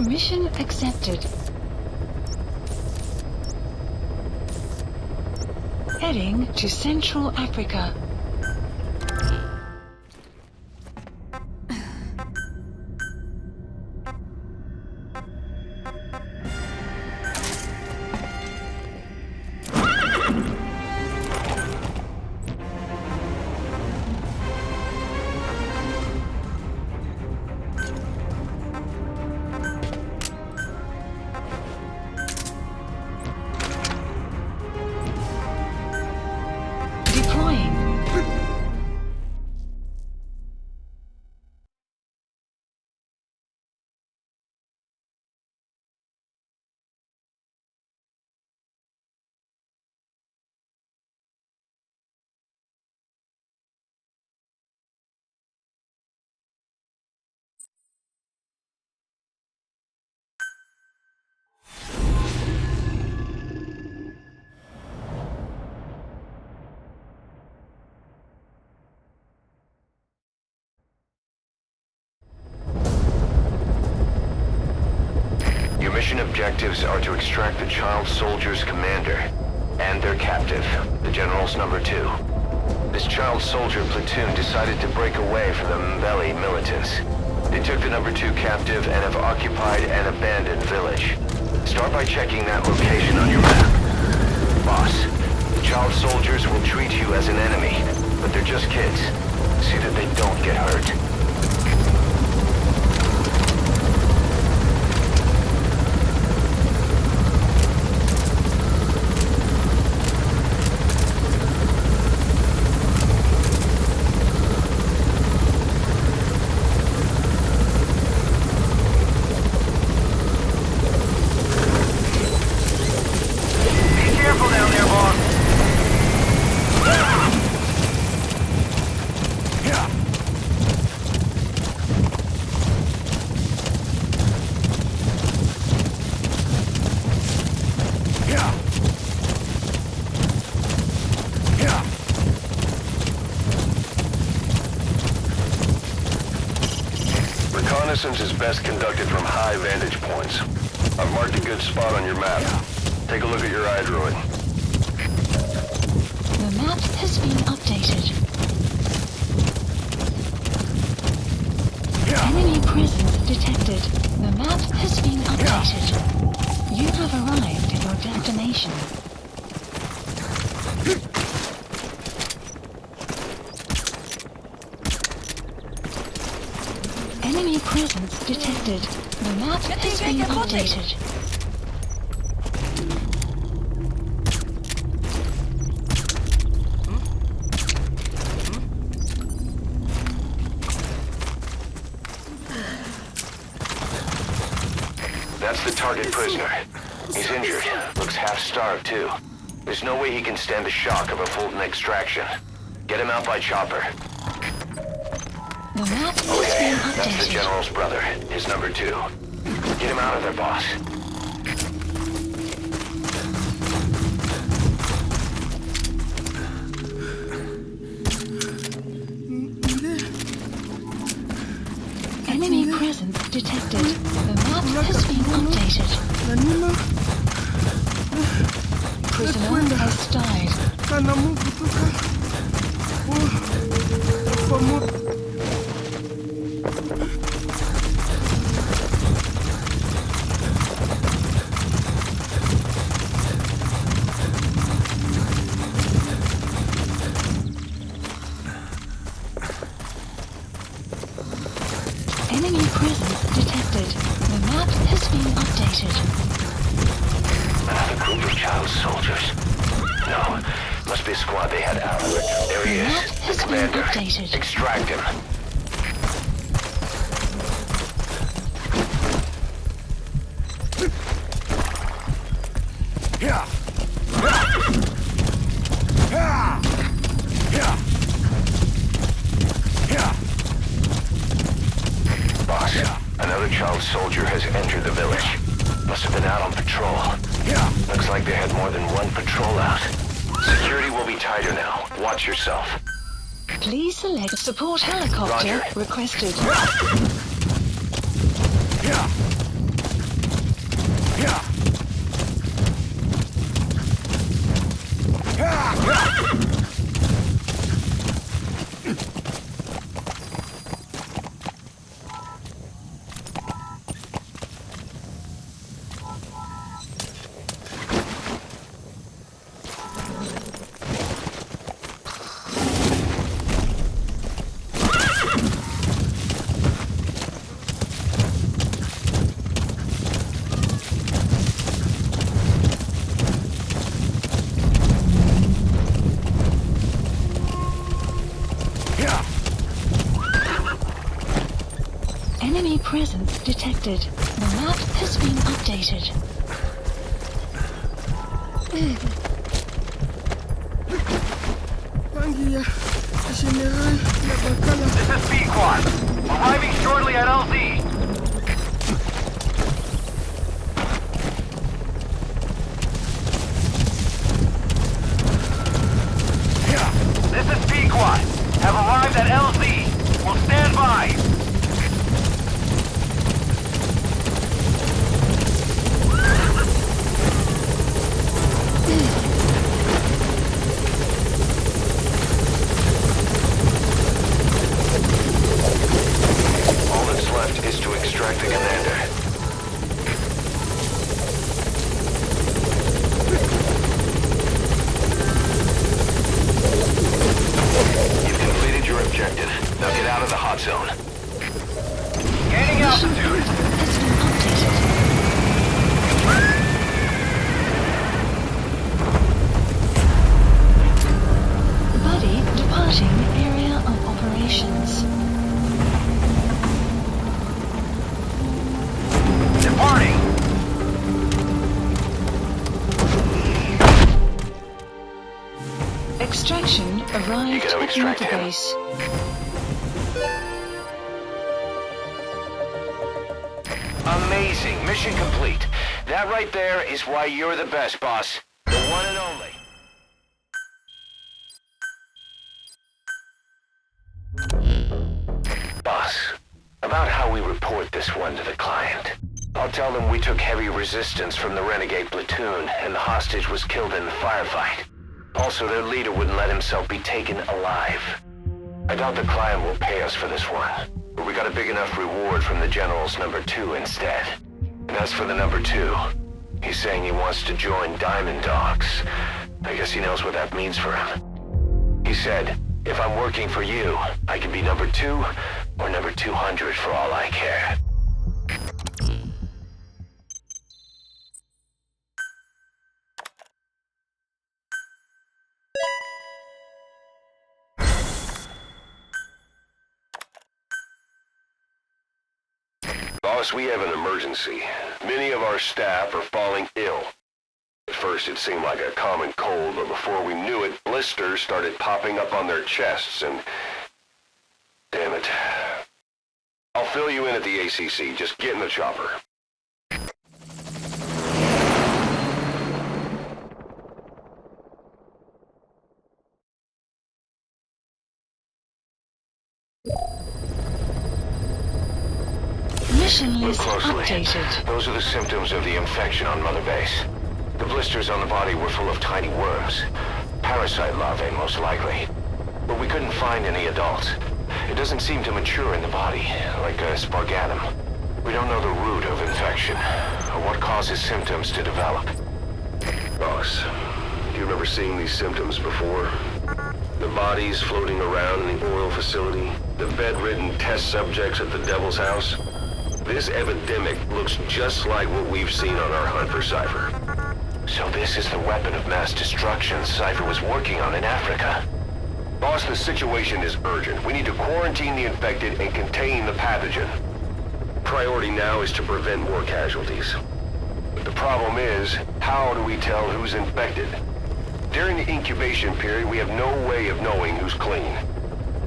Mission accepted. Heading to Central Africa. Mission objectives are to extract the child soldier's commander and their captive, the General's number 2. This child soldier platoon decided to break away from the Mbeli militants. They took the number 2 captive and have occupied an abandoned village. Start by checking that location on your map. Boss, the child soldiers will treat you as an enemy, but they're just kids. See that they don't get hurt. Reconnaissance is best conducted from high vantage points. I've marked a good spot on your map. Take a look at your iDroid. The map has been updated. Enemy presence detected. The map has been updated. You have arrived at your destination. Enemy presence detected. The map has been updated. That's the target prisoner. He's injured. Looks half-starved, too. There's no way he can stand the shock of a Fulton extraction. Get him out by chopper. The map has Okay, been updated. that's the General's brother, his number 2. Get him out of there, boss. Enemy presence detected. The map has been updated. Prisoner has died. Enemy presence detected. The map has been updated. Another group of child soldiers. No, must be a squad they had out. There he is, the commander. Extract him. Boss, another child soldier has entered the village. Must have been out on patrol. Looks like they had more than one patrol out. Security will be tighter now. Watch yourself. Please select support helicopter Roger. requested. Enemy presence detected. The map has been updated. This is B-Quad. Arriving shortly at LZ. This is B-Quad. Have arrived at LZ. Will stand by. All that's left is to extract the commander. You've completed your objective. Now get out of the hot zone. Gaining altitude. Has been updated. Buddy departing area of operations. Departing. Extraction arrived You gotta at extract him. base. Amazing. Mission complete. That right there is why you're the best, boss. The one and only. Boss, about how we report this one to the client. I'll tell them we took heavy resistance from the renegade platoon and the hostage was killed in the firefight. Also, their leader wouldn't let himself be taken alive. I doubt the client will pay us for this one, but we got a big enough reward from the General's number 2 instead. And as for the number 2, he's saying he wants to join Diamond Dogs. I guess he knows what that means for him. He said, if I'm working for you, I can be number 2 or number 200 for all I care. Boss, we have an emergency. Many of our staff are falling ill. At first it seemed like a common cold, but before we knew it, blisters started popping up on their chests and... Damn it. I'll fill you in at the ACC. Just get in the chopper. Mission Look list closely. updated. Those are the symptoms of the infection on Mother Base. The blisters on the body were full of tiny worms. Parasite larvae, most likely. But we couldn't find any adults. It doesn't seem to mature in the body, like a spargatum. We don't know the root of infection, or what causes symptoms to develop. Boss, do you remember seeing these symptoms before? The bodies floating around in the oil facility, the bedridden test subjects at the Devil's House. This epidemic looks just like what we've seen on our hunt for Cypher. So this is the weapon of mass destruction Cypher was working on in Africa. Boss, the situation is urgent. We need to quarantine the infected and contain the pathogen. Priority now is to prevent more casualties. But the problem is, how do we tell who's infected? During the incubation period, we have no way of knowing who's clean.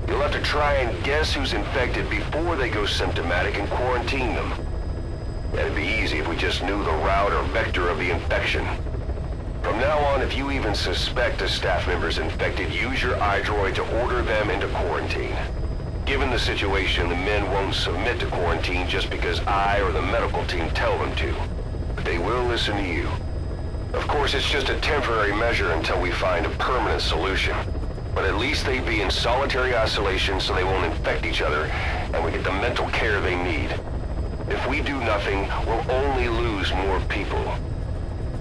You'll have to try and guess who's infected before they go symptomatic and quarantine them. That'd be easy if we just knew the route or vector of the infection. From now on, if you even suspect a staff member's infected, use your iDroid to order them into quarantine. Given the situation, the men won't submit to quarantine just because I or the medical team tell them to. but they will listen to you. Of course, it's just a temporary measure until we find a permanent solution. But at least they'd be in solitary isolation so they won't infect each other, and we get the mental care they need. If we do nothing, we'll only lose more people.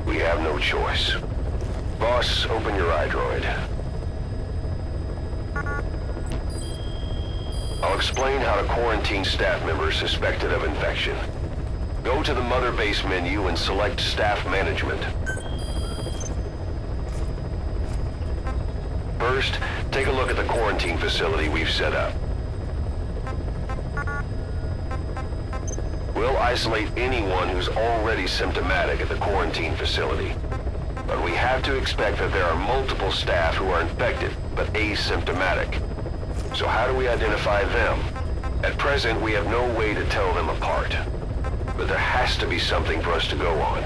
We have no choice. Boss, open your iDroid. I'll explain how to quarantine staff members suspected of infection. Go to the Mother Base menu and select Staff Management. First, take a look at the quarantine facility we've set up. We'll isolate anyone who's already symptomatic at the quarantine facility. But we have to expect that there are multiple staff who are infected, but asymptomatic. So how do we identify them? At present, we have no way to tell them apart. But there has to be something for us to go on.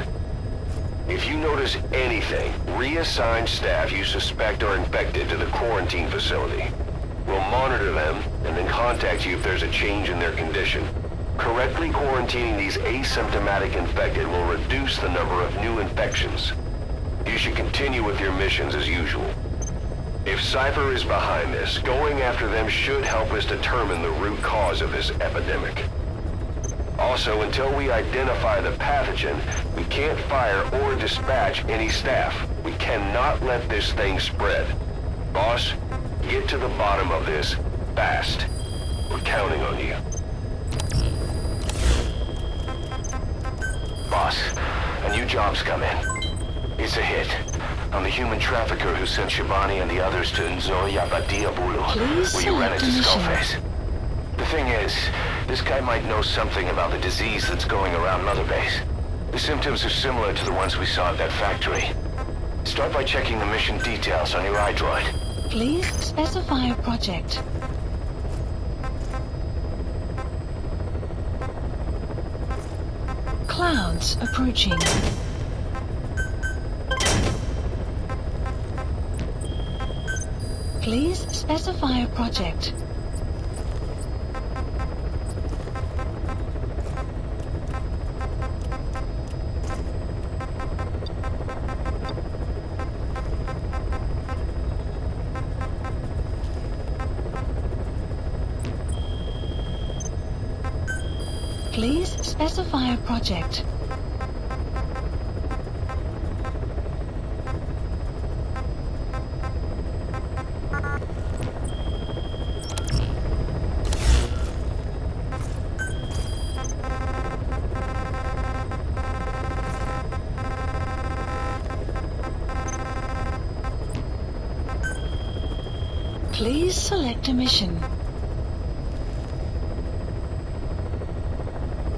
If you notice anything, reassign staff you suspect are infected to the quarantine facility. We'll monitor them and then contact you if there's a change in their condition. Correctly quarantining these asymptomatic infected will reduce the number of new infections. You should continue with your missions as usual. If Cypher is behind this, going after them should help us determine the root cause of this epidemic. Also, until we identify the pathogen, we can't fire or dispatch any staff. We cannot let this thing spread. Boss, get to the bottom of this fast. We're counting on you. Boss, a new job's come in. It's a hit. I'm the human trafficker who sent Shibani and the others to Nzoya Badia Bulu, where you ran into Skullface. The thing is, this guy might know something about the disease that's going around Mother Base. The symptoms are similar to the ones we saw at that factory. Start by checking the mission details on your iDroid. Please specify a project. Clouds approaching. Please specify a project. Please specify a project. Please select a mission.